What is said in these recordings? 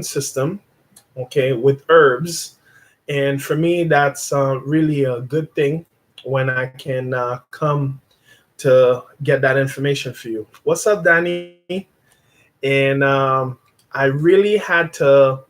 system, okay, with herbs. And for me, that's really a good thing when I can come to get that information for you. What's up, Danny? And I really had to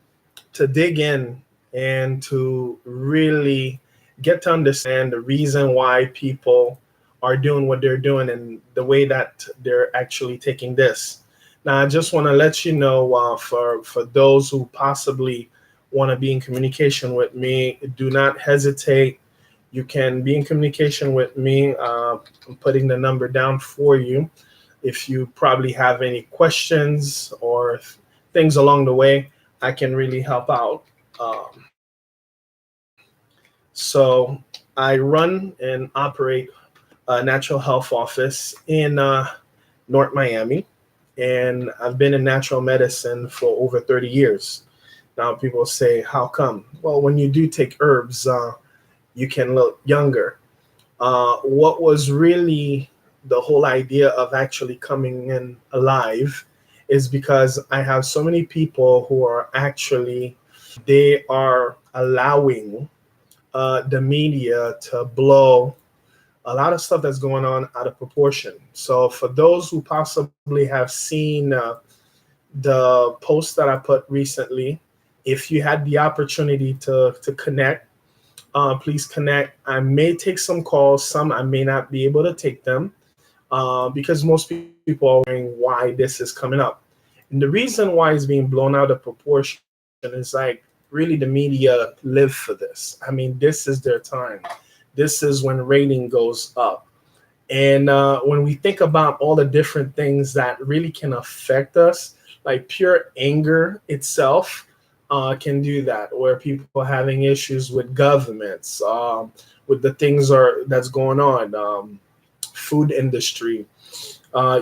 dig in and to really get to understand the reason why people are doing what they're doing and the way that they're actually taking this. Now, I just want to let you know for those who possibly want to be in communication with me, do not hesitate. You can be in communication with me. I'm putting the number down for you. If you probably have any questions or things along the way, I can really help out. So I run and operate a natural health office in North Miami, and I've been in natural medicine for over 30 years. Now, people say, how come? Well, when you do take herbs, you can look younger. What was really the whole idea of actually coming in alive is because I have so many people who are actually they are allowing the media to blow a lot of stuff that's going on out of proportion. So for those who possibly have seen the post that I put recently, if you had the opportunity to connect, please connect. I may take some calls, some I may not be able to take them because most people are wondering why this is coming up. And the reason why it's being blown out of proportion is like really the media live for this. I mean, this is their time. This is when rating goes up. And when we think about all the different things that really can affect us, like pure anger itself can do that, where people are having issues with governments, with the things that's going on, food industry,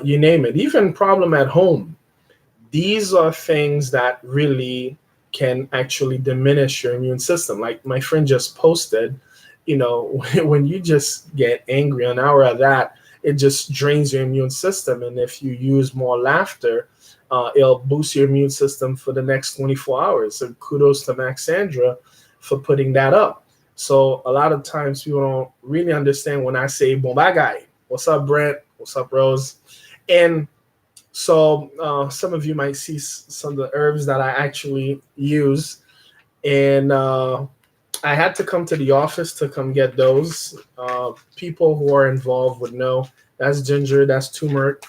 you name it, even problem at home. These are things that really can actually diminish your immune system. Like my friend just posted, when you just get angry, an hour of that, it just drains your immune system. And if you use more laughter, it'll boost your immune system for the next 24 hours. So kudos to Max Sandra for putting that up. So a lot of times people don't really understand when I say "bombagai." What's up, Brent? What's up, Rose? And so some of you might see some of the herbs that I actually use, and I had to come to the office to come get those. People who are involved would know that's ginger, that's turmeric,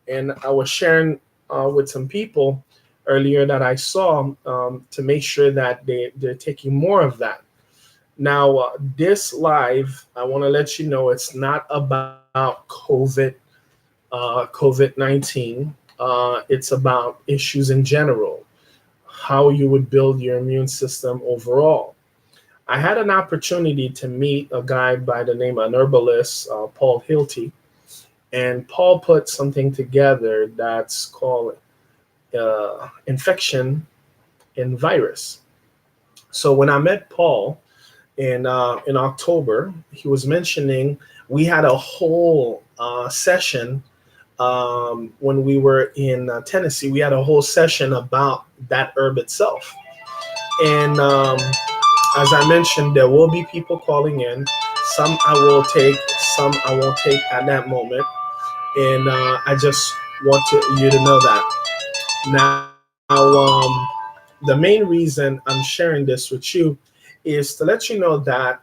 and I was sharing with some people earlier that I saw to make sure that they're taking more of that. Now, this live, I want to let you know it's not about COVID-19. It's about issues in general, how you would build your immune system overall. I had an opportunity to meet a guy by the name of an herbalist, Paul Hilty, and Paul put something together that's called infection and virus. So when I met Paul in October, he was mentioning we had a whole session when we were in Tennessee. We had a whole session about that herb itself, and as I mentioned, there will be people calling in. Some I will take, some I won't take at that moment. And I just want you to know that. Now, the main reason I'm sharing this with you is to let you know that,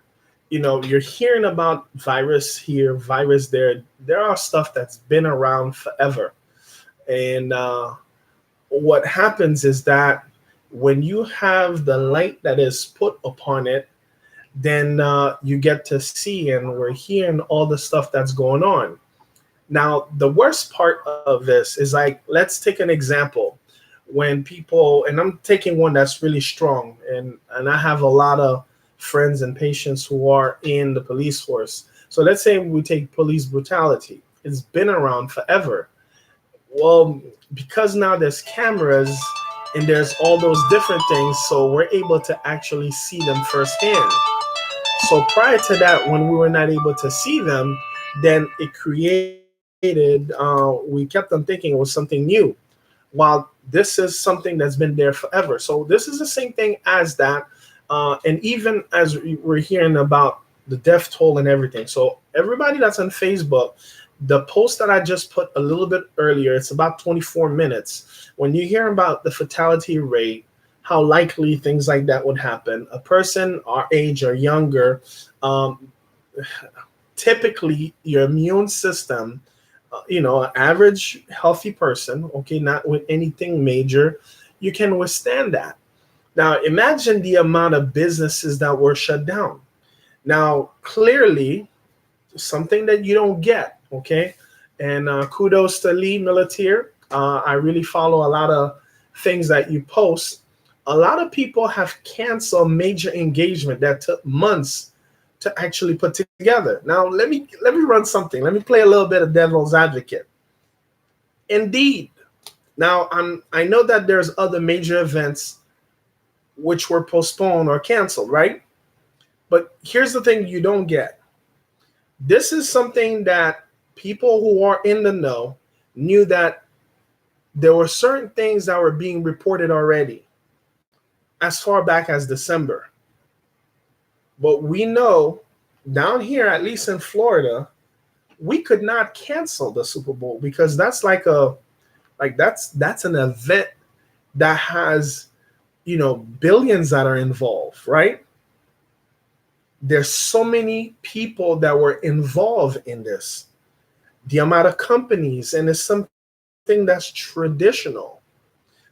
you're hearing about virus here, virus there. There are stuff that's been around forever. And what happens is that when you have the light that is put upon it, then you get to see and we're hearing all the stuff that's going on. Now, the worst part of this is like, let's take an example. When people, and I'm taking one that's really strong, and I have a lot of friends and patients who are in the police force. So let's say we take police brutality. It's been around forever. Well, because now there's cameras and there's all those different things, so we're able to actually see them firsthand. So prior to that, when we were not able to see them, then it created, we kept on thinking it was something new. While This is something that's been there forever. So this is the same thing as that. And even as we're hearing about the death toll and everything. So everybody that's on Facebook, the post that I just put a little bit earlier, it's about 24 minutes. When you hear about the fatality rate, how likely things like that would happen, a person our age or younger, typically your immune system, an average healthy person, okay, not with anything major, you can withstand that. Now, imagine the amount of businesses that were shut down. Now, clearly, something that you don't get, okay? And kudos to Lee Militier. I really follow a lot of things that you post. A lot of people have canceled major engagement that took months to actually put together. Now, let me run something. Let me play a little bit of devil's advocate. Indeed. Now, I know that there's other major events which were postponed or canceled, right? But here's the thing you don't get. This is something that people who are in the know knew, that there were certain things that were being reported already as far back as December. But we know down here, at least in Florida, we could not cancel the Super Bowl because that's that's an event that has, billions that are involved, right? There's so many people that were involved in this, the amount of companies, and it's something that's traditional.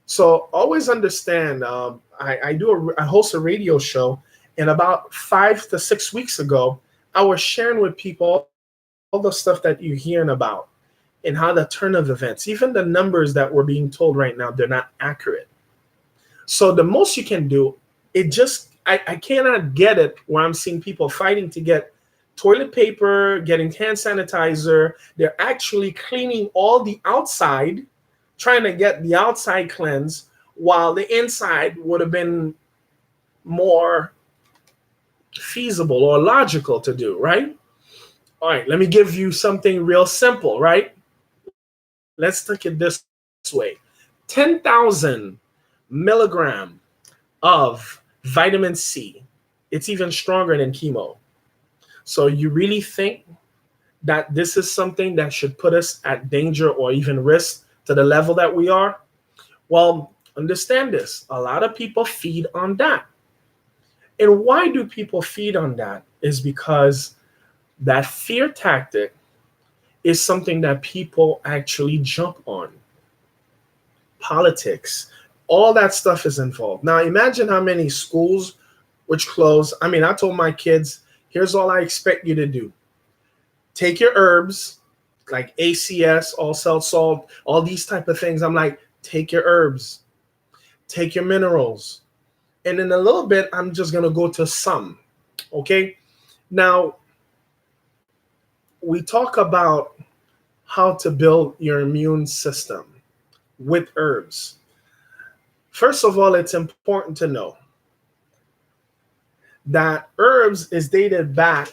So always understand, I host a radio show, and about 5 to 6 weeks ago, I was sharing with people all the stuff that you're hearing about and how the turn of events, even the numbers that we're being told right now, they're not accurate. So the most you can do, I cannot get it where I'm seeing people fighting to get toilet paper, getting hand sanitizer. They're actually cleaning all the outside, trying to get the outside cleansed, while the inside would have been more feasible or logical to do, right? All right, let me give you something real simple, right? Let's take it this way. 10,000 milligram of vitamin C. It's even stronger than chemo. So you really think that this is something that should put us at danger or even risk to the level that we are? Well, understand this. A lot of people feed on that. And why do people feed on that? Is because that fear tactic is something that people actually jump on. Politics, all that stuff is involved. Now, imagine how many schools which close. I mean, I told my kids, here's all I expect you to do. Take your herbs, like ACS, all cell salt, all these type of things. I'm like, take your herbs, take your minerals. And in a little bit, I'm just going to go to some. Okay. Now, we talk about how to build your immune system with herbs. First of all, it's important to know that herbs is dated back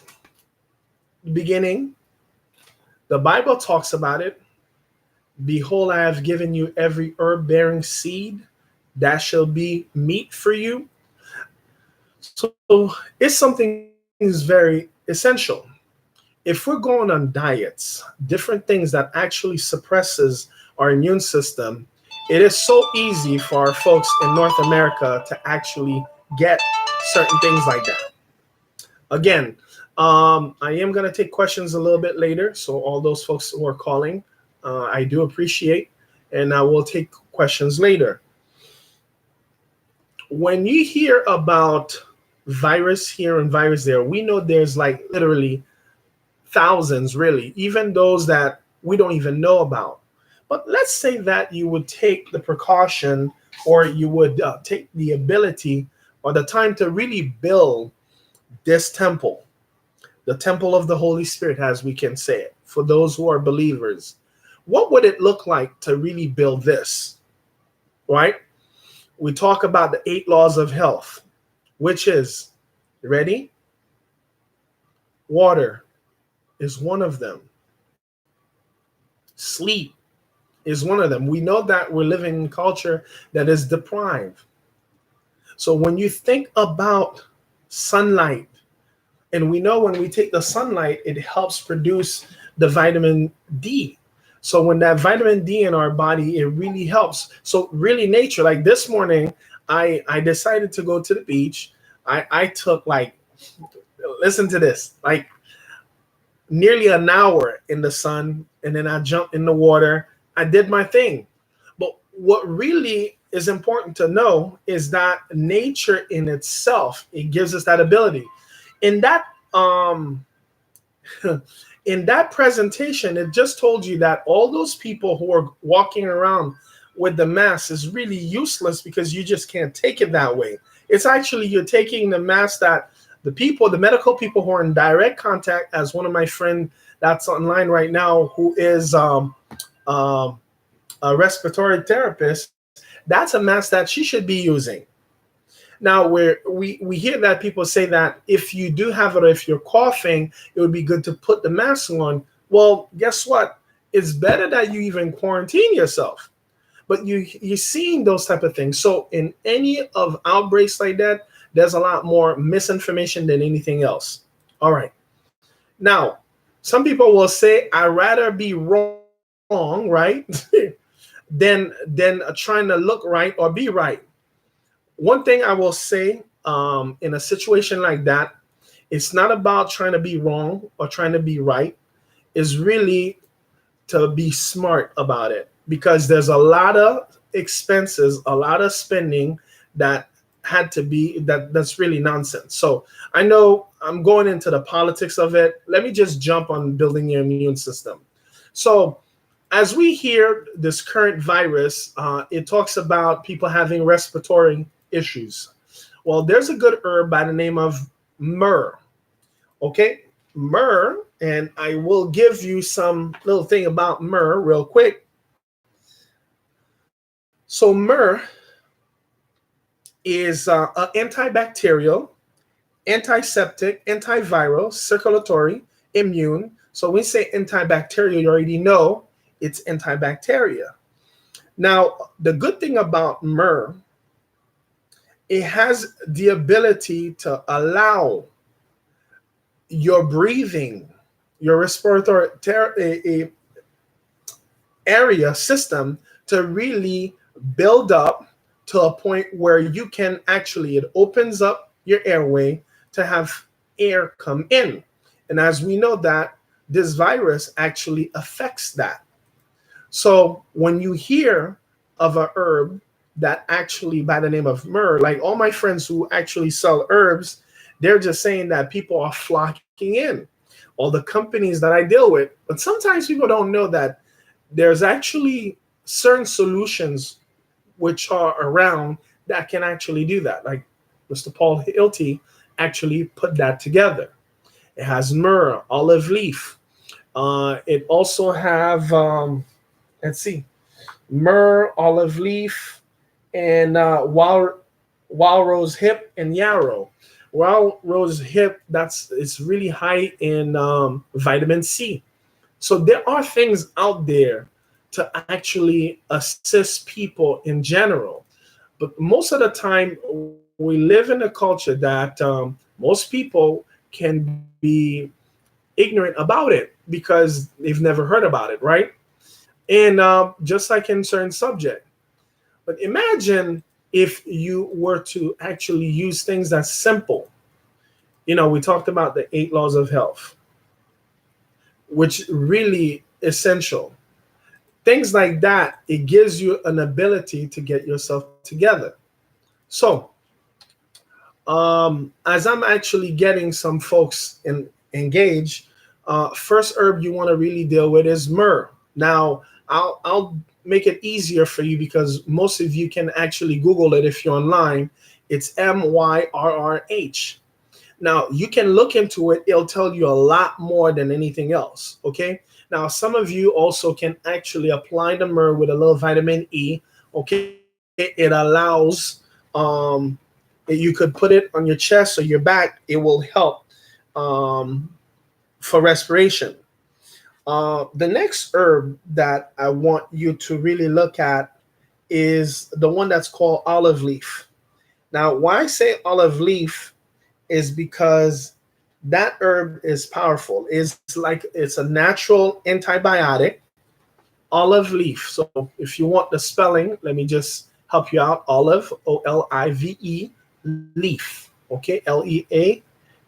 the beginning. The Bible talks about it. Behold, I have given you every herb-bearing seed that shall be meat for you. So it's something is very essential. If we're going on diets, different things that actually suppresses our immune system, it is so easy for our folks in North America to actually get certain things like that. Again, I am going to take questions a little bit later. So all those folks who are calling, I do appreciate, and I will take questions later. When you hear about virus here and virus there, we know there's like literally thousands, really, even those that we don't even know about. But let's say that you would take the precaution, or you would take the ability or the time to really build this temple, the temple of the Holy Spirit, as we can say it, for those who are believers. What would it look like to really build this, right? We talk about the 8 laws of health, which is, ready? Water is one of them. Sleep, is one of them. We know that we're living in a culture that is deprived. So when you think about sunlight, and we know when we take the sunlight, it helps produce the vitamin D. So when that vitamin D in our body, it really helps. So really nature, like this morning, I decided to go to the beach. I took like, listen to this, like nearly an hour in the sun, and then I jumped in the water. I did my thing. But what really is important to know is that nature in itself, it gives us that ability. In that in that presentation, it just told you that all those people who are walking around with the mask is really useless because you just can't take it that way. It's actually you're taking the mask that the people, the medical people who are in direct contact, as one of my friend that's online right now, who is a respiratory therapist, that's a mask that she should be using. Now, we hear that people say that if you do have it, or if you're coughing, it would be good to put the mask on. Well, guess what? It's better that you even quarantine yourself. But you're seeing those type of things. So in any of outbreaks like that, there's a lot more misinformation than anything else. All right. Now, some people will say, I'd rather be wrong, right, than trying to look right or be right. One thing I will say, in a situation like that, it's not about trying to be wrong or trying to be right. It's really to be smart about it, because there's a lot of expenses, a lot of spending that had to be that's really nonsense. So I know I'm going into the politics of it. Let me just jump on building your immune system. So as we hear this current virus, it talks about people having respiratory issues. Well, there's a good herb by the name of myrrh. Okay, myrrh, and I will give you some little thing about myrrh real quick. So myrrh is antibacterial, antiseptic, antiviral, circulatory, immune. So when we say antibacterial, you already know it's antibacteria. Now, the good thing about myrrh, it has the ability to allow your breathing, your respiratory area system to really build up to a point where you can actually, it opens up your airway to have air come in. And as we know that this virus actually affects that. So when you hear of a herb that actually by the name of myrrh, like all my friends who actually sell herbs, they're just saying that people are flocking in, all the companies that I deal with. But sometimes people don't know that there's actually certain solutions which are around that can actually do that. Like Mr. Paul Hilty actually put that together. It has myrrh, olive leaf. It also have, let's see, myrrh, olive leaf, and wild rose hip and yarrow. Wild rose hip, it's really high in vitamin C. So there are things out there to actually assist people in general. But most of the time, we live in a culture that most people can be ignorant about it because they've never heard about it, right? And just like in certain subject. But imagine if you were to actually use things that's simple. You know, we talked about the 8 laws of health, which really essential. Things like that, it gives you an ability to get yourself together. So, as I'm actually getting some folks engaged, first herb you want to really deal with is myrrh. Now, I'll make it easier for you because most of you can actually Google it if you're online. It's Myrrh. Now, you can look into it. It'll tell you a lot more than anything else, okay? Now, some of you also can actually apply the myrrh with a little vitamin E, okay? It allows, you could put it on your chest or your back. It will help for respiration. The next herb that I want you to really look at is the one that's called olive leaf. Now, why I say olive leaf is because that herb is powerful. It's a natural antibiotic, olive leaf. So if you want the spelling, let me just help you out. Olive, Olive, leaf. Okay,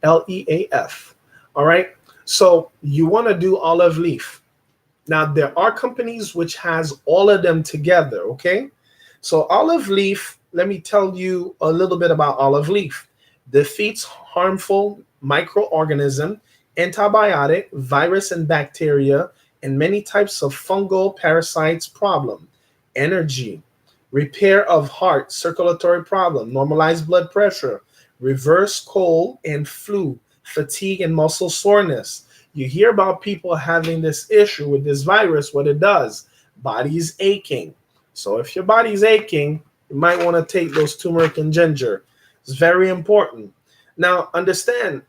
Leaf. All right. So you want to do olive leaf. Now there are companies which has all of them together. Okay. So olive leaf, let me tell you a little bit about olive leaf. Defeats harmful microorganism, antibiotic, virus and bacteria, and many types of fungal parasites problem. Energy, repair of heart, circulatory problem, normalize blood pressure, reverse cold and flu, fatigue and muscle soreness. You hear about people having this issue with this virus, what it does, body's aching. So if your body's aching, you might want to take those turmeric and ginger. It's very important. Now, understand,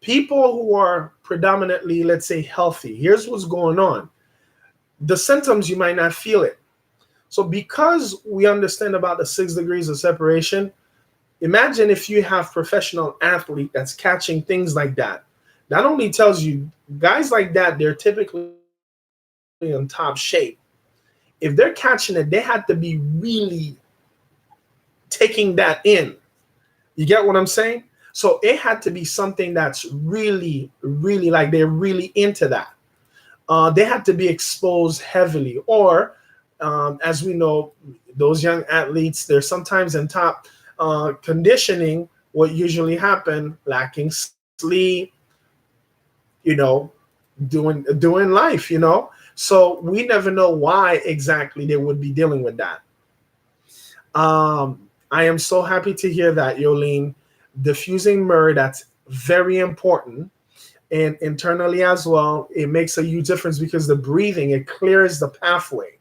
people who are predominantly, let's say, healthy, here's what's going on. The symptoms, you might not feel it. So because we understand about the 6 degrees of separation, imagine if you have professional athlete that's catching things like that. Not only tells you guys like that, they're typically in top shape. If they're catching it, they had to be really taking that in. You get what I'm saying? So it had to be something that's really, really like they're really into that. They had to be exposed heavily, or as we know, those young athletes, they're sometimes in top conditioning. What usually happen, lacking sleep, you know, doing life, you know. So we never know why exactly they would be dealing with that. I am so happy to hear that, Yolene. Diffusing myrrh, that's very important. And internally as well, it makes a huge difference because the breathing, it clears the pathway.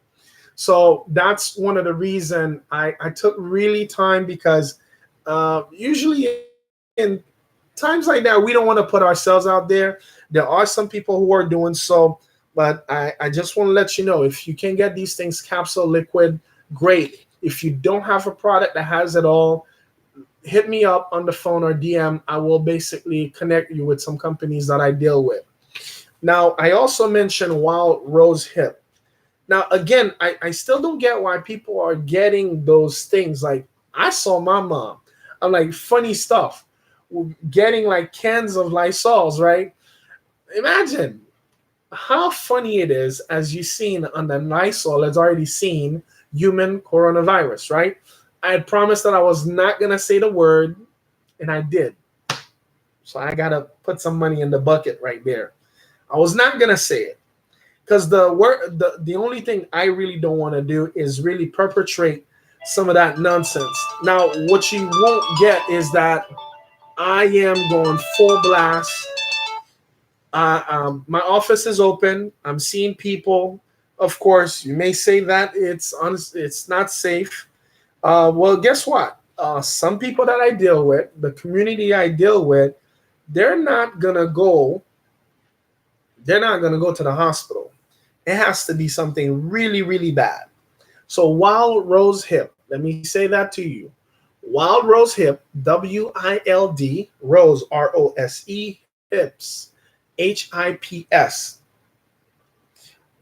So that's one of the reason I took really time, because usually in times like that, we don't want to put ourselves out there. There are some people who are doing so, but I just want to let you know, if you can get these things capsule, liquid, great. If you don't have a product that has it all, hit me up on the phone or DM. I will basically connect you with some companies that I deal with. Now, I also mentioned wild rose hip. Now, again, I still don't get why people are getting those things. Like, I saw my mom. I'm like, funny stuff. Getting like cans of Lysols, right? Imagine how funny it is, as you've seen on the Lysol, has already seen human coronavirus, right? I had promised that I was not going to say the word, and I did. So I got to put some money in the bucket right there. I was not going to say it, because the only thing I really don't want to do is really perpetrate some of that nonsense. Now, what you won't get is that I am going full blast. My office is open. I'm seeing people. Of course, you may say that it's not safe. Well, guess what? Some people that I deal with, the community I deal with, they're not gonna go. They're not gonna go to the hospital. It has to be something really, really bad. So wild rose hip. Let me say that to you. Wild rose hip. WILD rose ROSE hips. HIPS.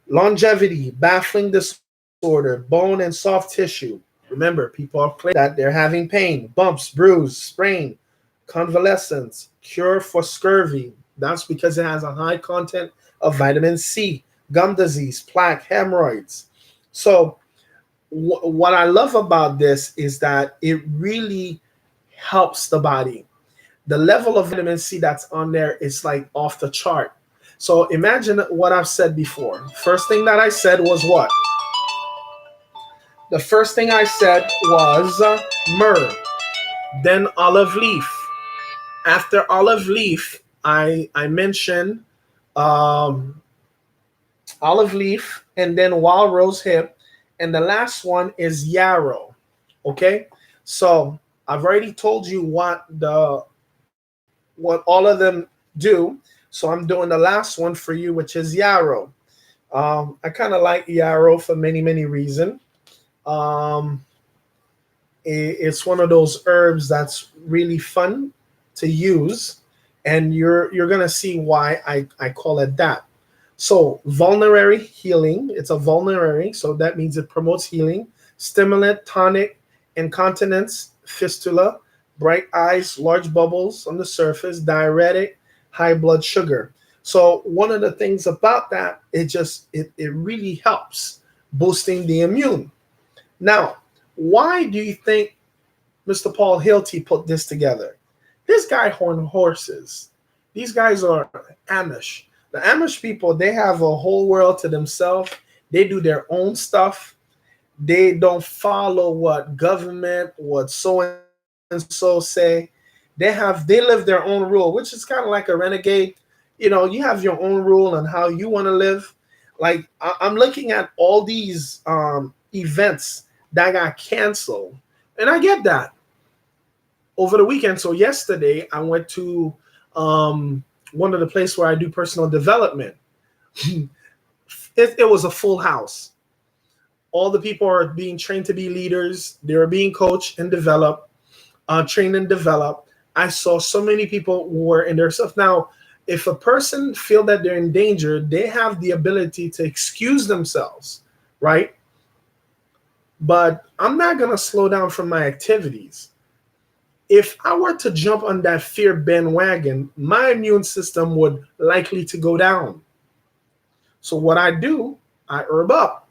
Longevity, baffling disorder, bone and soft tissue. Remember, people are claiming that they're having pain, bumps, bruise, sprain, convalescence, cure for scurvy. That's because it has a high content of vitamin C, gum disease, plaque, hemorrhoids. So, what I love about this is that it really helps the body. The level of vitamin C that's on there is like off the chart. So imagine what I've said before. First thing that I said was what? The first thing I said was myrrh, then olive leaf. After olive leaf, I mentioned um, olive leaf, and then wild rose hip, and the last one is yarrow. Okay, so I've already told you what all of them do. So I'm doing the last one for you, which is Yarrow. I kind of like Yarrow for many reasons. Um, it's one of those herbs that's really fun to use, and you're gonna see why I call it that. So vulnerary healing, it's a vulnerary, so that means it promotes healing, stimulant, tonic, incontinence, fistula, bright eyes, large bubbles on the surface, diuretic, high blood sugar. So one of the things about that, it really helps boosting the immune. Now, why do you think Mr. Paul Hilty put this together? This guy horned horses. These guys are Amish. The Amish people, they have a whole world to themselves. They do their own stuff. They don't follow what government, what so and so say. They live their own rule, which is kind of like a renegade. You have your own rule on how you want to live. Like I'm looking at all these events that got canceled, and I get that over the weekend. So yesterday I went to one of the places where I do personal development. It was a full house. All the people are being trained to be leaders. They're being coached and developed, trained and developed. I saw so many people who were in their stuff. Now, if a person feel that they're in danger, they have the ability to excuse themselves, right? But I'm not going to slow down from my activities. If I were to jump on that fear bandwagon, my immune system would likely to go down. So what I do, I herb up.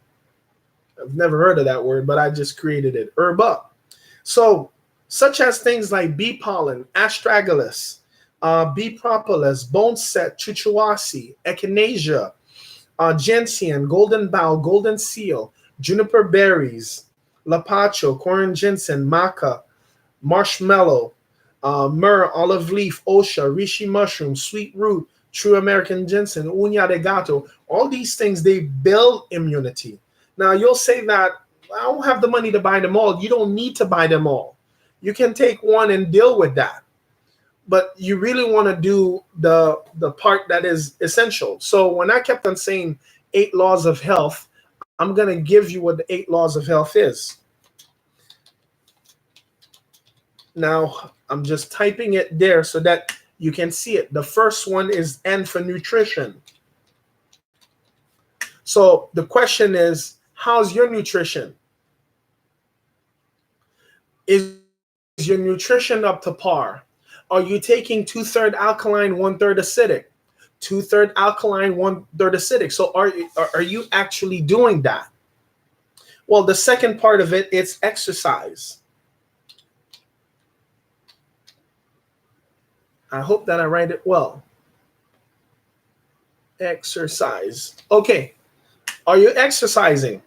I've never heard of that word, but I just created it. Herb up. So such as things like bee pollen, astragalus, bee propolis, bone set, chuchuasi, echinacea, gentian, golden bough, golden seal, juniper berries, lapacho, corin ginseng, maca, marshmallow, myrrh, olive leaf, osha, reishi mushroom, sweet root, true American ginseng, uña de gato. All these things, they build immunity. Now, you'll say that I don't have the money to buy them all. You don't need to buy them all. You can take one and deal with that. But you really want to do the part that is essential. So when I kept on saying 8 laws of health, I'm going to give you what the 8 laws of health is. Now, I'm just typing it there so that you can see it. The first one is N for nutrition. So the question is, how's your nutrition? Is your nutrition up to par? Are you taking 2/3 alkaline, 1/3 acidic? 2/3 alkaline, 1/3 acidic. So are you actually doing that? Well, the second part of it, it's exercise. I hope that I write it well. Exercise. Okay. Are you exercising?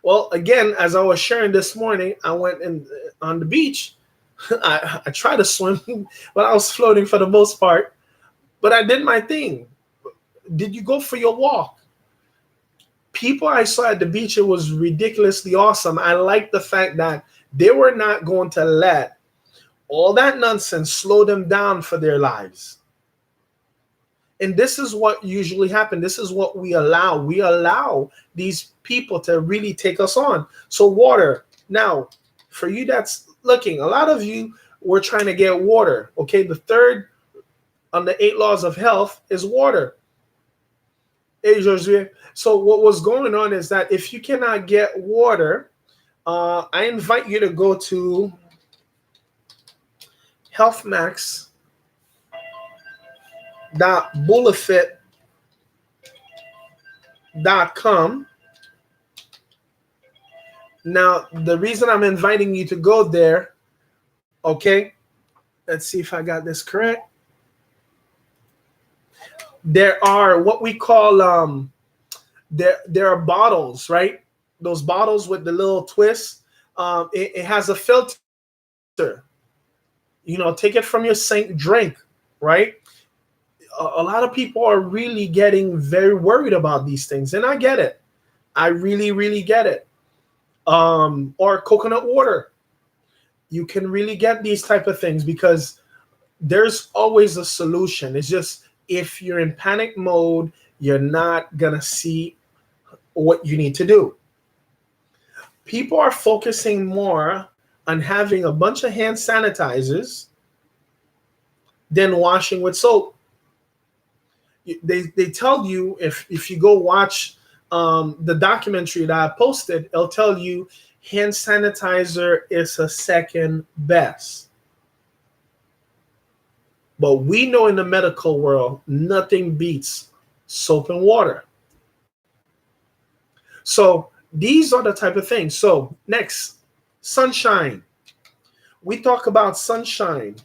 Well, again, as I was sharing this morning, I went on the beach. I tried to swim, but I was floating for the most part. But I did my thing. Did you go for your walk? People I saw at the beach, it was ridiculously awesome. I liked the fact that they were not going to let all that nonsense slow them down for their lives. And this is what usually happens. This is what we allow. We allow these people to really take us on. So water. Now, for you that's looking, a lot of you were trying to get water. Okay, the third on the 8 laws of health is water. Hey, Josue. So what was going on is that if you cannot get water, I invite you to go to healthmax.bullafit.com. Now, the reason I'm inviting you to go there, okay, let's see if I got this correct. There are what we call there are bottles, right? Those bottles with the little twist. It has a filter. Take it from your sink, drink, right? A lot of people are really getting very worried about these things, and I get it. I really get it. Or coconut water. You can really get these type of things because there's always a solution. It's just if you're in panic mode, you're not going to see what you need to do. People are focusing more on having a bunch of hand sanitizers than washing with soap. They tell you, if you go watch the documentary that I posted, it'll tell you hand sanitizer is a second best. But we know in the medical world, nothing beats soap and water. So these are the type of things. So next, sunshine. We talk about sunshine.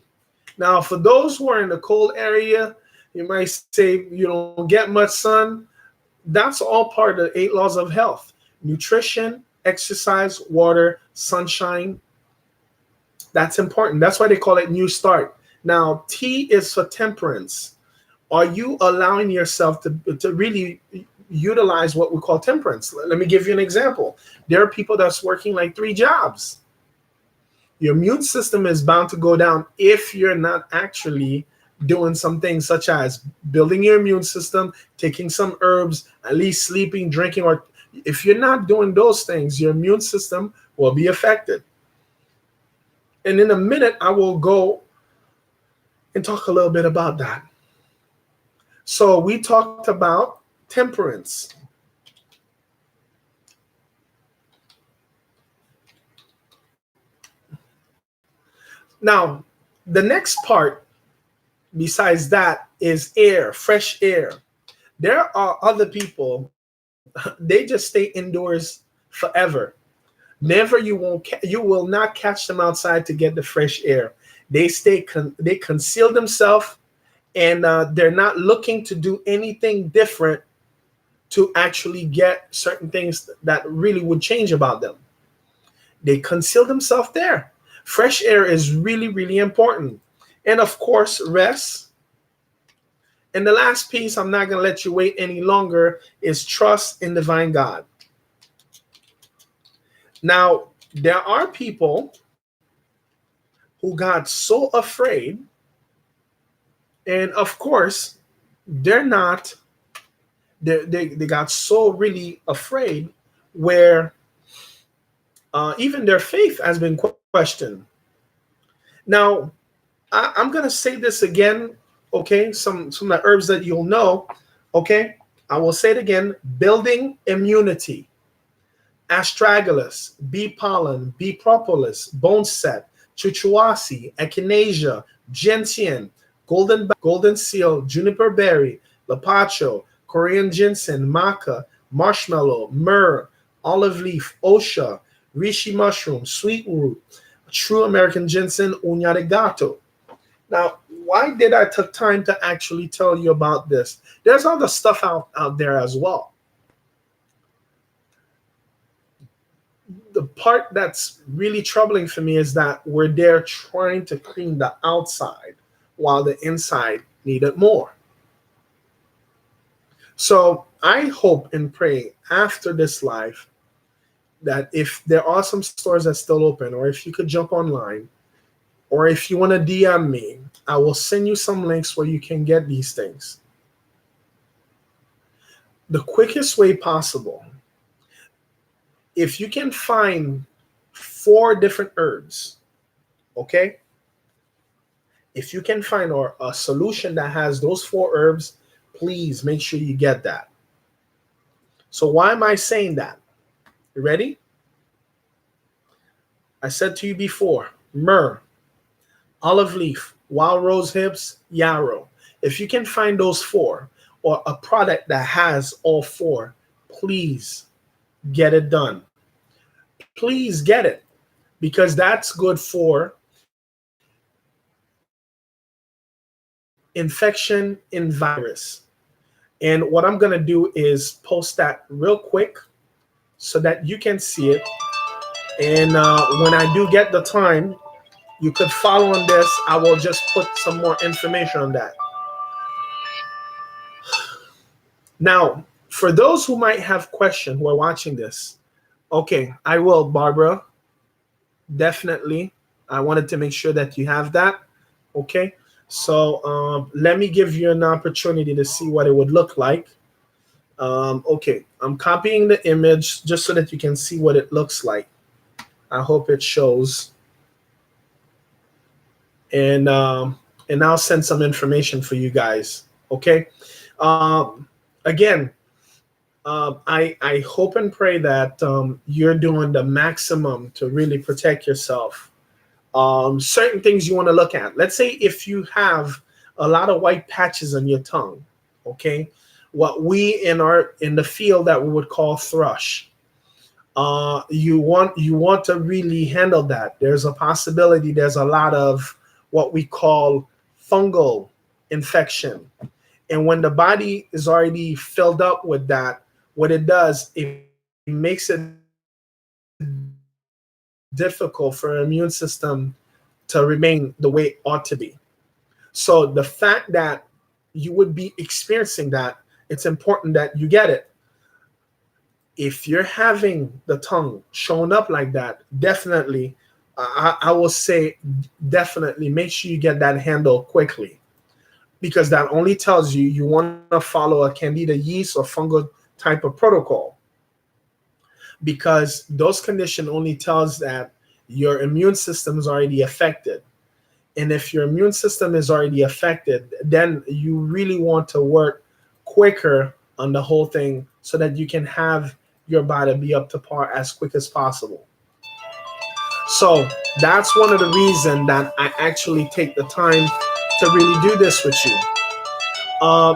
Now, for those who are in the cold area, you might say you don't get much sun. That's all part of the 8 laws of health: nutrition, exercise, water, sunshine. That's important. That's why they call it New Start. Now, T is for temperance. Are you allowing yourself to really utilize what we call temperance? Let me give you an example. There are people that's working like 3 jobs. Your immune system is bound to go down if you're not actually doing some things such as building your immune system, taking some herbs, at least sleeping, drinking, or if you're not doing those things, your immune system will be affected. And in a minute, I will go and talk a little bit about that. So we talked about temperance. Now, the next part besides that is air, fresh air. There are other people, they just stay indoors forever. Never, you will not catch them outside to get the fresh air. They they conceal themselves, and they're not looking to do anything different to actually get certain things that really would change about them. They conceal themselves there. Fresh air is really, really important. And of course, rest. And the last piece, I'm not going to let you wait any longer, is trust in divine God. Now, there are people who got so afraid, and of course, they got so really afraid where even their faith has been questioned. Now, I'm going to say this again, okay? Some of the herbs that you'll know, okay? I will say it again. Building immunity. Astragalus, bee pollen, bee propolis, boneset, chuchuasi, echinacea, gentian, golden seal, juniper berry, lapacho, Korean ginseng, maca, marshmallow, myrrh, olive leaf, osha, reishi mushroom, sweet root, true American ginseng, uña de gato. Now, why did I take time to actually tell you about this? There's other stuff out there as well. The part that's really troubling for me is that we're there trying to clean the outside while the inside needed more. So I hope and pray after this live that if there are some stores that still open, or if you could jump online, or if you want to DM me, I will send you some links where you can get these things. The quickest way possible. If you can find 4 different herbs, okay? If you can find a solution that has those 4 herbs, please make sure you get that. So why am I saying that? You ready? I said to you before, myrrh, olive leaf, wild rose hips, yarrow. If you can find those 4 or a product that has all 4, please get it done. Please get it, because that's good for infection and virus. And what I'm going to do is post that real quick so that you can see it. And when I do get the time, you could follow on this. I will just put some more information on that. Now, for those who might have questions who are watching this, okay, I will, Barbara. Definitely. I wanted to make sure that you have that. Okay. So let me give you an opportunity to see what it would look like. Okay, I'm copying the image just so that you can see what it looks like. I hope it shows. And I'll send some information for you guys. Okay. Again, I hope and pray that you're doing the maximum to really protect yourself. Certain things you want to look at. Let's say if you have a lot of white patches on your tongue, okay, what we in the field that we would call thrush. You want to really handle that. There's a possibility there's a lot of what we call fungal infection. And when the body is already filled up with that, what it does, it makes it difficult for our immune system to remain the way it ought to be. So the fact that you would be experiencing that, it's important that you get it. If you're having the tongue showing up like that, definitely, I will say, definitely make sure you get that handled quickly, because that only tells you you want to follow a candida yeast or fungal type of protocol, because those condition only tells that your immune system is already affected. And if your immune system is already affected, then you really want to work quicker on the whole thing so that you can have your body be up to par as quick as possible. So that's one of the reasons that I actually take the time to really do this with you.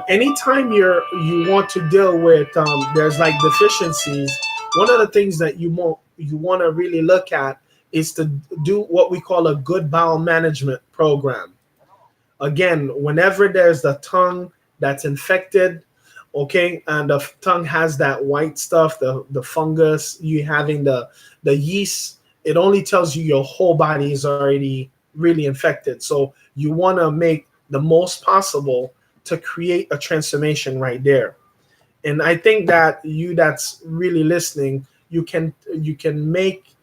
Anytime you want to deal with there's like deficiencies, one of the things that you want to really look at is to do what we call a good bowel management program. Again, whenever there's the tongue that's infected, okay, and the tongue has that white stuff, the fungus, you having the yeast, it only tells you your whole body is already really infected. So you want to make the most possible to create a transformation right there. And I think that you that's really listening, you can make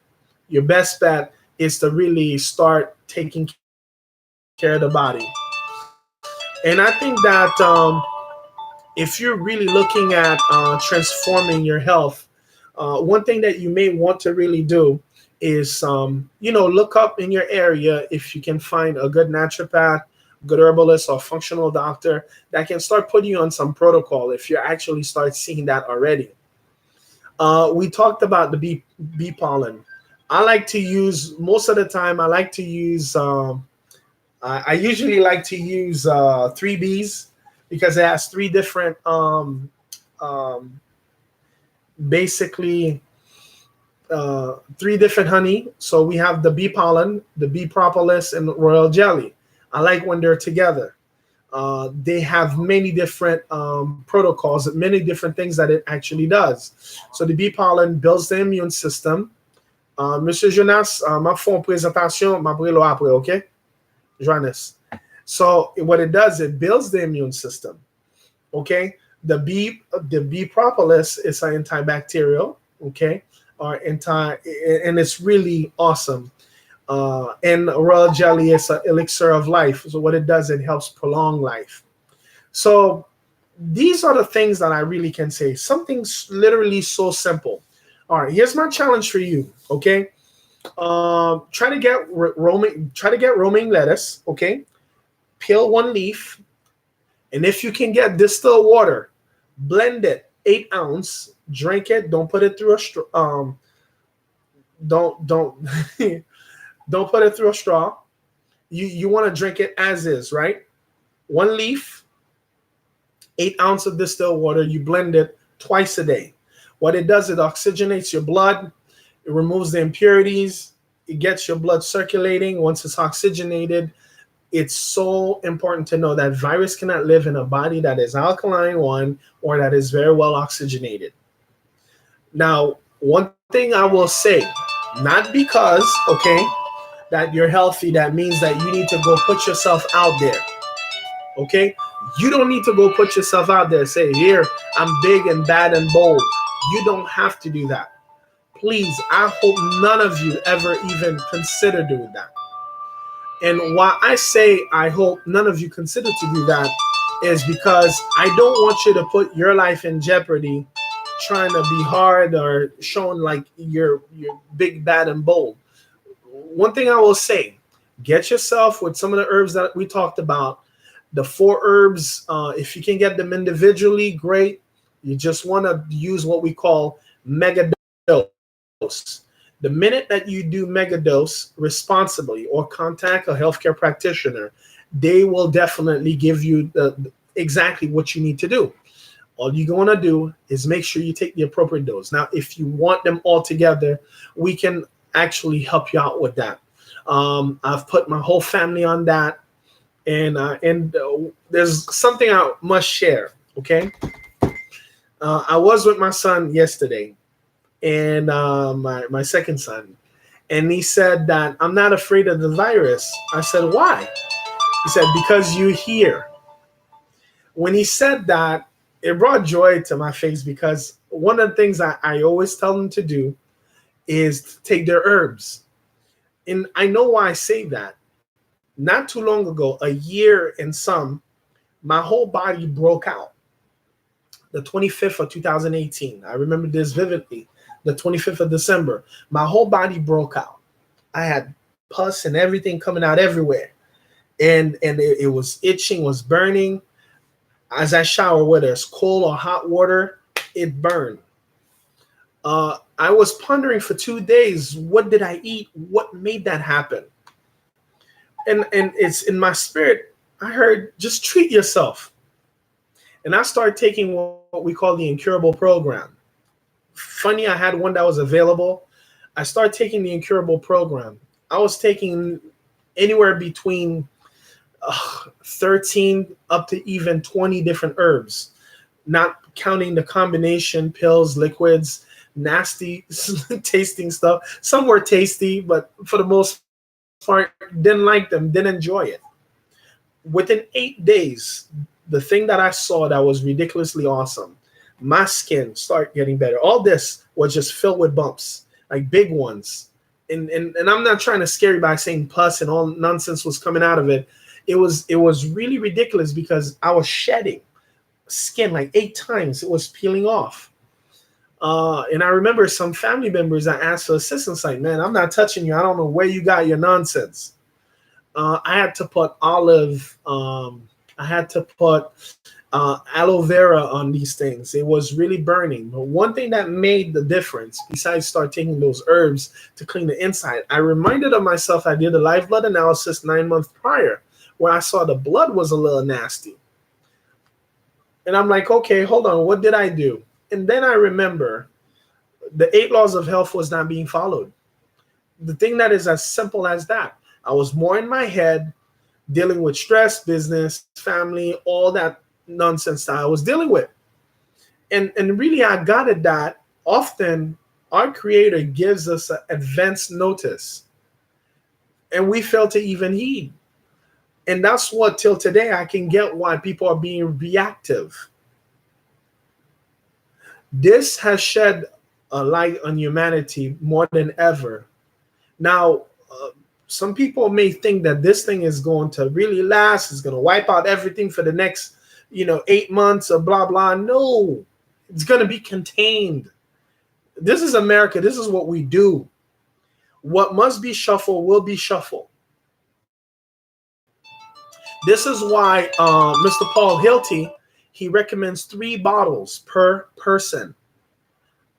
your best bet is to really start taking care of the body. And I think that if you're really looking at transforming your health, one thing that you may want to really do is, look up in your area if you can find a good naturopath, good herbalist, or functional doctor that can start putting you on some protocol if you actually start seeing that already. We talked about the bee pollen. I like to use, most of the time, I like to use, I usually like to use 3Bs, because it has three different, um, basically, three different honey. So we have the bee pollen, the bee propolis, and royal jelly. I like when they're together. They have many different protocols, many different things that it actually does. So the bee pollen builds the immune system. Monsieur Jonas, ma font une présentation, ma brilo après, okay? Jonas. So what it does, it builds the immune system. Okay, the bee propolis is an antibacterial. Okay, or and it's really awesome. And royal jelly is an elixir of life. So what it does, it helps prolong life. So these are the things that I really can say. Something's literally so simple. All right, here's my challenge for you. Okay, try to get romaine lettuce. Okay, peel one leaf, and if you can get distilled water, blend it 8 ounce, drink it. Don't put it through a straw. Don't don't put it through a straw. You want to drink it as is, right? One leaf, 8 ounce of distilled water. You blend it twice a day. What it does, it oxygenates your blood. It removes the impurities. It gets your blood circulating. Once it's oxygenated, it's so important to know that virus cannot live in a body that is alkaline one or that is very well oxygenated. Now, one thing I will say, not because, okay, that you're healthy, that means that you need to go put yourself out there. Okay? You don't need to go put yourself out there, say, here, I'm big and bad and bold. You don't have to do that. Please, I hope none of you ever even consider doing that. And why I say I hope none of you consider to do that is because I don't want you to put your life in jeopardy trying to be hard or showing like you're big, bad, and bold. One thing I will say, get yourself with some of the herbs that we talked about. The four herbs, if you can get them individually, great. You just want to use what we call mega dose. The minute that you do mega dose responsibly or contact a healthcare practitioner, they will definitely give you exactly what you need to do. All you're going to do is make sure you take the appropriate dose. Now, if you want them all together, we can actually help you out with that. I've put my whole family on that, and there's something I must share. Okay, I was with my son yesterday, and my second son, and he said that I'm not afraid of the virus. I said, why? He said, because you're here. When he said that, it brought joy to my face because one of the things I always tell them to do is to take their herbs. And I know why I say that. Not too long ago, a year and some, my whole body broke out. The 25th of 2018. I remember this vividly. The 25th of December. My whole body broke out. I had pus and everything coming out everywhere. And it was itching, was burning. As I shower, whether it's cold or hot water, it burned. I was pondering for 2 days, what did I eat? What made that happen? And it's in my spirit, I heard, just treat yourself. And I started taking what we call the incurable program. Funny, I had one that was available. I started taking the incurable program. I was taking anywhere between 13 up to even 20 different herbs, not counting the combination pills, liquids, nasty tasting stuff. Some were tasty, but for the most part, didn't like them, didn't enjoy it. Within 8 days, the thing that I saw that was ridiculously awesome, my skin started getting better. All this was just filled with bumps, like big ones. And I'm not trying to scare you by saying pus and all nonsense was coming out of it. It was really ridiculous because I was shedding skin like 8 times. It was peeling off. And I remember some family members that asked for assistance, like, man, I'm not touching you. I don't know where you got your nonsense. I had to put aloe vera on these things. It was really burning. But one thing that made the difference, besides start taking those herbs to clean the inside, I reminded of myself, I did a live blood analysis 9 months prior, where I saw the blood was a little nasty. And I'm like, okay, hold on, what did I do? And then I remember the 8 laws of health was not being followed. The thing that is as simple as that. I was more in my head, dealing with stress, business, family, all that nonsense that I was dealing with. And really, I got it that often our Creator gives us an advance notice, and we fail to even heed. And that's what, till today, I can get why people are being reactive. This has shed a light on humanity more than ever. Now, some people may think that this thing is going to really last, it's going to wipe out everything for the next, 8 months or blah, blah. No, it's going to be contained. This is America. This is what we do. What must be shuffled will be shuffled. This is why Mr. Paul Hilty, he recommends 3 bottles per person.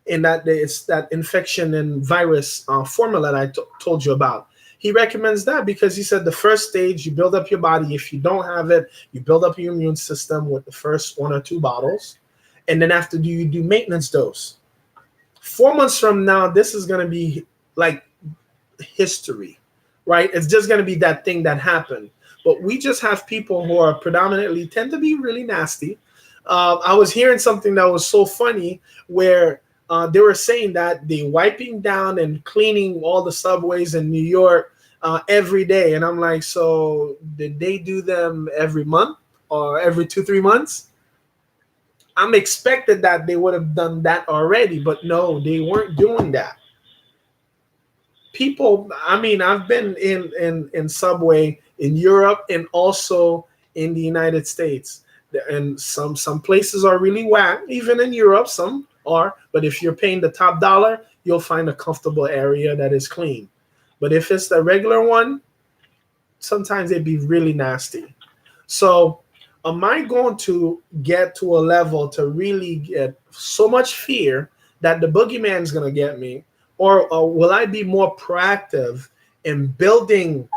In that it's that infection and virus formula that I told you about. He recommends that because he said the first stage, you build up your body. If you don't have it, you build up your immune system with the first 1 or 2 bottles. And then after you do maintenance dose. 4 months from now, this is going to be like history, right? It's just going to be that thing that happened. But we just have people who are predominantly tend to be really nasty. I was hearing something that was so funny where they were saying that they wiping down and cleaning all the subways in New York every day. And I'm like, so did they do them every month or every 2-3 months? I'm expected that they would have done that already, but no, they weren't doing that. People, I mean, I've been in Subway in Europe and also in the United States, and some places are really whack. Even in Europe, some are. But if you're paying the top dollar, you'll find a comfortable area that is clean. But if it's the regular one, sometimes it'd be really nasty. So, am I going to get to a level to really get so much fear that the boogeyman's going to get me? Or will I be more proactive in building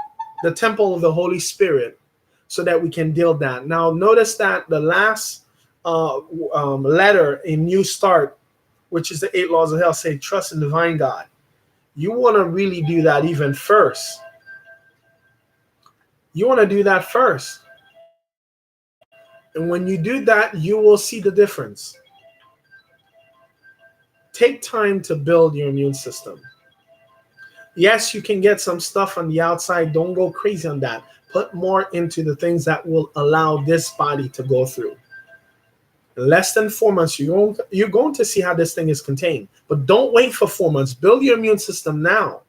the temple of the Holy Spirit so that we can deal that? Now, notice that the last letter in New Start, which is the 8 laws of hell, say trust in divine God. You want to really do that even first. You want to do that first. And when you do that, you will see the difference. Take time to build your immune system. Yes, you can get some stuff on the outside. Don't go crazy on that. Put more into the things that will allow this body to go through. In less than 4 months, you're going to see how this thing is contained. But don't wait for 4 months. Build your immune system now.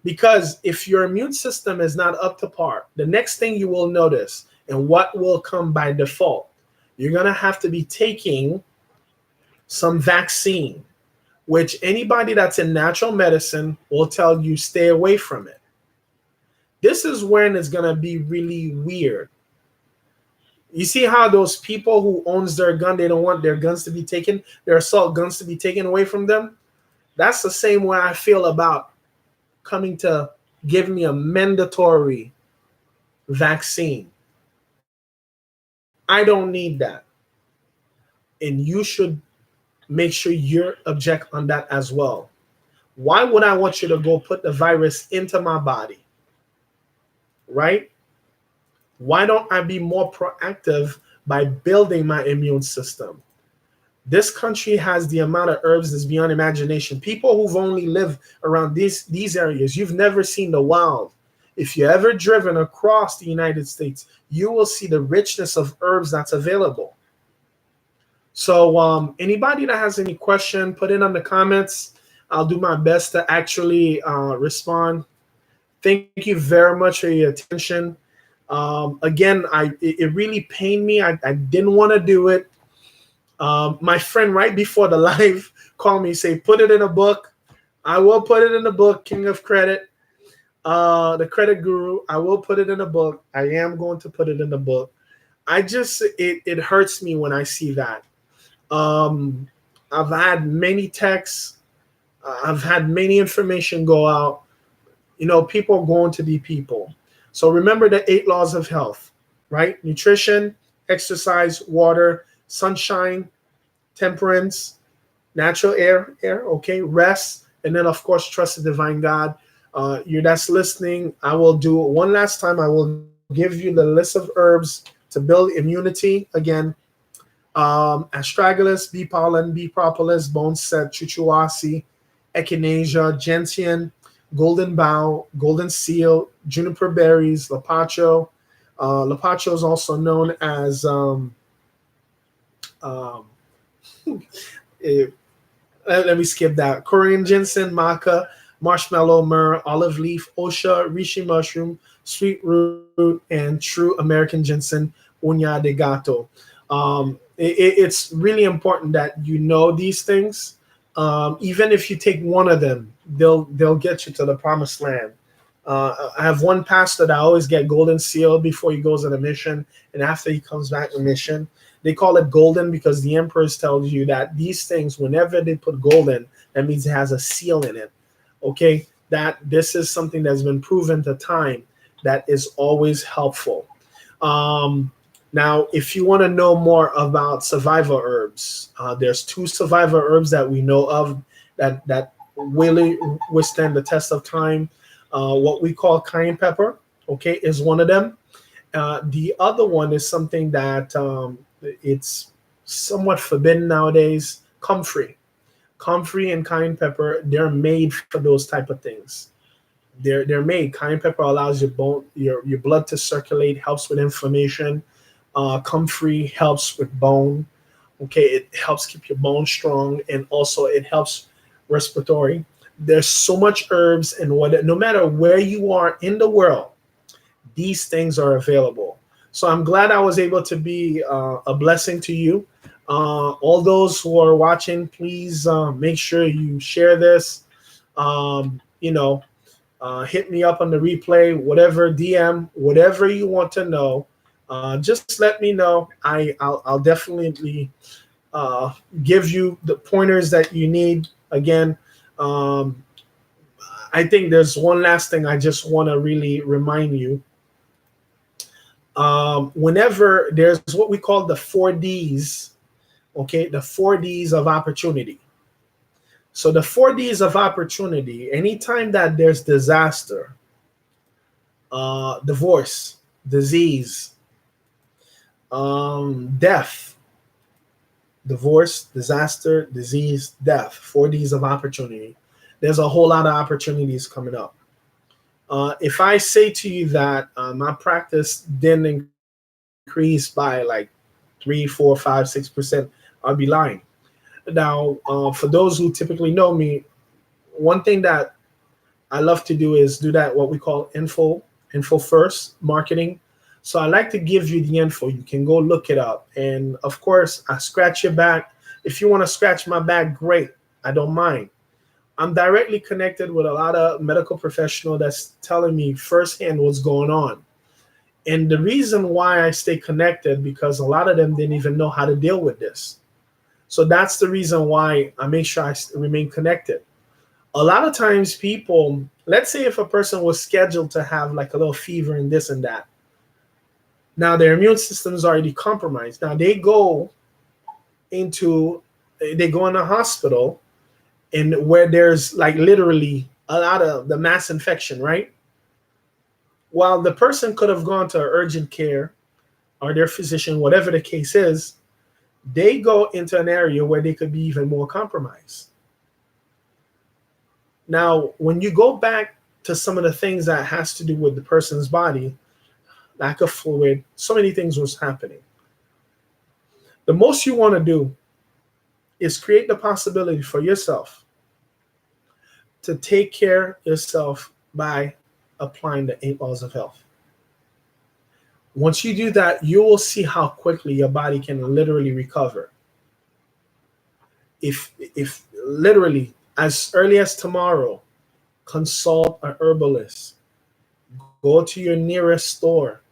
Because if your immune system is not up to par, the next thing you will notice, and what will come by default, you're going to have to be taking some vaccine, which anybody that's in natural medicine will tell you stay away from it. This is when it's going to be really weird. You see how those people who owns their gun, they don't want their guns to be taken, their assault guns to be taken away from them? That's the same way I feel about coming to give me a mandatory vaccine. I don't need that. And you should make sure you're object on that as well. Why would I want you to go put the virus into my body? Right? Why don't I be more proactive by building my immune system? This country has the amount of herbs that's beyond imagination. People who've only lived around these areas, you've never seen the wild. If you've ever driven across the United States, you will see the richness of herbs that's available. So anybody that has any question, put it in the comments. I'll do my best to actually respond. Thank you very much for your attention. Again, it really pained me. I didn't want to do it. My friend right before the live called me, say, put it in a book. I will put it in the book, King of Credit, the Credit Guru. I will put it in a book. I am going to put it in the book. It hurts me when I see that. I've had many texts. I've had many information go out. You know, people are going to be people. So remember the 8 laws of health, right? Nutrition, exercise, water, sunshine, temperance, natural air, okay, rest, and then of course trust the divine God. You that's listening, I will do it one last time. I will give you the list of herbs to build immunity. Again, astragalus, bee pollen, bee propolis, boneset, chuchuasi, echinacea, gentian, golden bough, golden seal, juniper berries, lapacho. Lapacho is also known as let me skip that. Korean ginseng, maca, marshmallow, myrrh, olive leaf, osha, reishi mushroom, sweet root, and true American ginseng, uña de gato. It's really important that you know these things. Even if you take one of them, they'll get you to the promised land. I have one pastor that I always get golden seal before he goes on a mission, and after he comes back on mission. They call it golden because the emperors tell you that these things, whenever they put golden, that means it has a seal in it. Okay, that this is something that's been proven to time that is always helpful. Now, if you want to know more about survival herbs, there's 2 survival herbs that we know of that really withstand the test of time. What we call cayenne pepper, okay, is one of them. The other one is something that it's somewhat forbidden nowadays. Comfrey and cayenne pepper, they're made for those type of things. They're made. Cayenne pepper allows your blood to circulate, helps with inflammation. Comfrey helps with bone. Okay, it helps keep your bone strong, and also it helps respiratory. There's so much herbs and what, no matter where you are in the world, these things are available. So I'm glad I was able to be a blessing to you. All those who are watching, please make sure you share this. You know, hit me up on the replay, whatever DM, whatever you want to know. Just let me know. I'll definitely uh, give you the pointers that you need. Again, um, I think there's one last thing I just want to really remind you. Whenever there's what we call the 4Ds, okay, the 4Ds of opportunity. So the 4Ds of opportunity, anytime that there's disaster, divorce, disease, death, divorce, disaster, disease, death, 4Ds of opportunity. There's a whole lot of opportunities coming up. If I say to you that my practice didn't increase by like 3, 4, 5, 6%, I'll be lying. Now, for those who typically know me, one thing that I love to do is do that what we call info first marketing. So I like to give you the info. You can go look it up. And of course, I scratch your back. If you want to scratch my back, great. I don't mind. I'm directly connected with a lot of medical professionals that's telling me firsthand what's going on. And the reason why I stay connected, because a lot of them didn't even know how to deal with this. So that's the reason why I make sure I remain connected. A lot of times people, let's say if a person was scheduled to have like a little fever and this and that. Now their immune system is already compromised. Now they go in a hospital, and where there's like literally a lot of the mass infection, right? While the person could have gone to urgent care or their physician, whatever the case is, they go into an area where they could be even more compromised. Now, when you go back to some of the things that has to do with the person's body, lack of fluid, so many things was happening. The most you want to do is create the possibility for yourself to take care of yourself by applying the 8 laws of health. Once you do that, you will see how quickly your body can literally recover. If literally as early as tomorrow, consult a herbalist, go to your nearest store,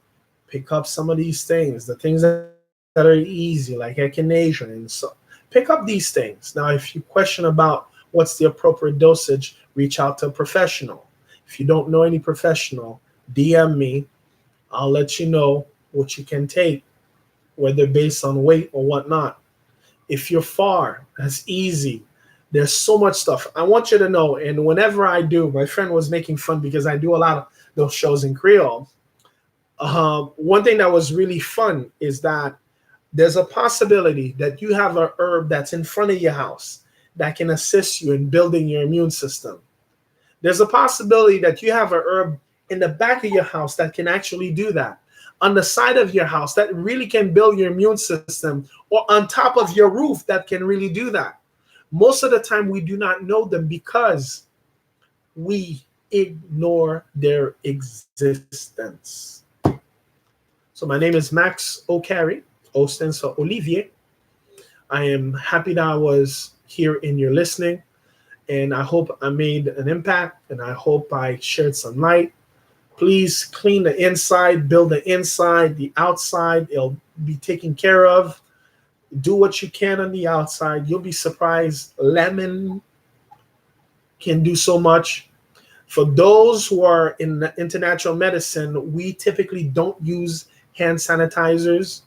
pick up some of these things, the things that are easy, like echinacea, and so pick up these things. Now, if you question about what's the appropriate dosage, reach out to a professional. If you don't know any professional, DM me. I'll let you know what you can take, whether based on weight or whatnot. If you're far, that's easy. There's so much stuff. I want you to know, and whenever I do, my friend was making fun because I do a lot of those shows in Creole. One thing that was really fun is that there's a possibility that you have a herb that's in front of your house that can assist you in building your immune system. There's a possibility that you have a herb in the back of your house that can actually do that. On the side of your house that really can build your immune system, or on top of your roof that can really do that. Most of the time we do not know them because we ignore their existence. So my name is Max O Carre. O stands for Olivier. I am happy that I was here in your listening, and I hope I made an impact, and I hope I shared some light. Please clean the inside, build the inside, the outside. It'll be taken care of. Do what you can on the outside. You'll be surprised. Lemon can do so much. For those who are into natural medicine, we typically don't use hand sanitizers.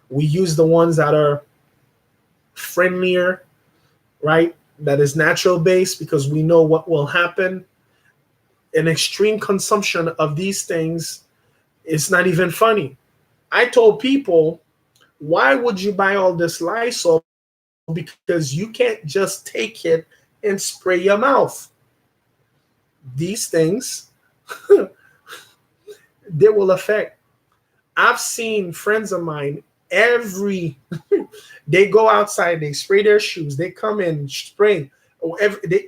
We use the ones that are friendlier, right? That is natural based, because we know what will happen. An extreme consumption of these things is not even funny. I told people, why would you buy all this Lysol? Because you can't just take it and spray your mouth. These things, they will affect. I've seen friends of mine, they go outside, they spray their shoes, they come in, spray.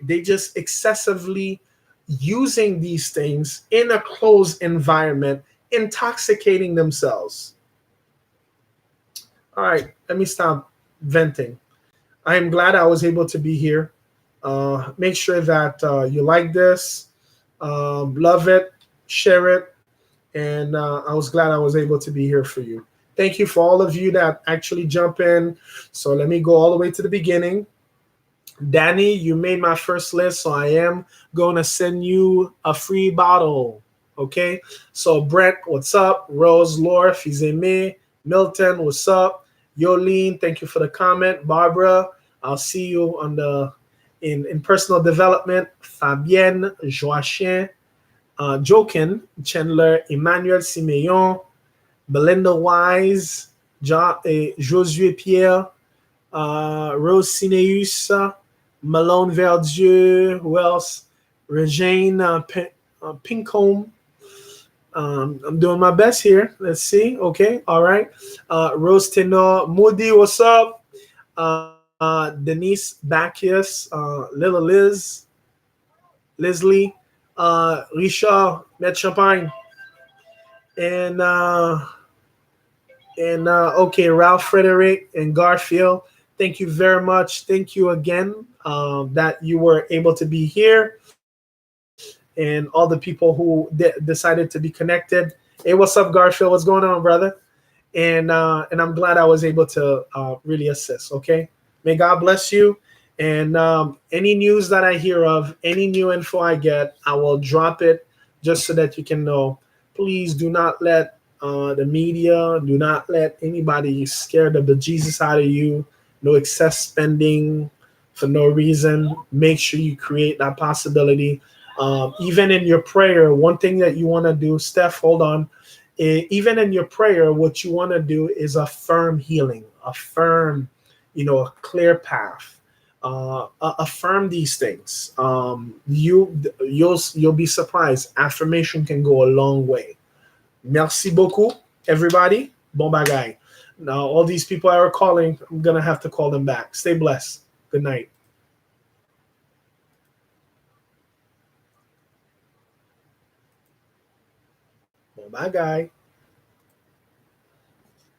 They just excessively using these things in a closed environment, intoxicating themselves. All right, let me stop venting. I am glad I was able to be here. Make sure that you like this, love it, share it, and I was glad I was able to be here for you. Thank you for all of you that actually jump in. So let me go all the way to the beginning. Danny, you made my first list, so I am going to send you a free bottle. Okay? So Brent, what's up? Rose, Laura, Fizeme, Milton, what's up? Yolene, thank you for the comment. Barbara, I'll see you on the in personal development. Fabienne, Joachim, Jokin, Chandler, Emmanuel Simeon, Belinda Wise, Josué Pierre, Rose Cineus, Malone Verdieu, who else? Regine Pincombe. I'm doing my best here. Let's see. Okay. All right. Rose Tenor, Moody, what's up? Denise Bacchus, Little Liz, Leslie, Richard, Met Champagne, and okay, Ralph Frederick and Garfield. Thank you very much. Thank you again that you were able to be here, and all the people who decided to be connected. Hey, what's up, Garfield? What's going on, brother? And I'm glad I was able to really assist. Okay, may God bless you. And any news that I hear of, any new info I get, I will drop it just so that you can know. Please do not let the media, do not let anybody scare the bejesus out of you. No excess spending for no reason. Make sure you create that possibility. Even in your prayer, one thing that you want to do, Steph, hold on. Even in your prayer, what you want to do is affirm healing, affirm, a clear path. Affirm these things. You'll be surprised. Affirmation can go a long way. Merci beaucoup, everybody. Bon bagay. Now, all these people I are calling, I'm gonna have to call them back. Stay blessed. Good night. Bon bagay.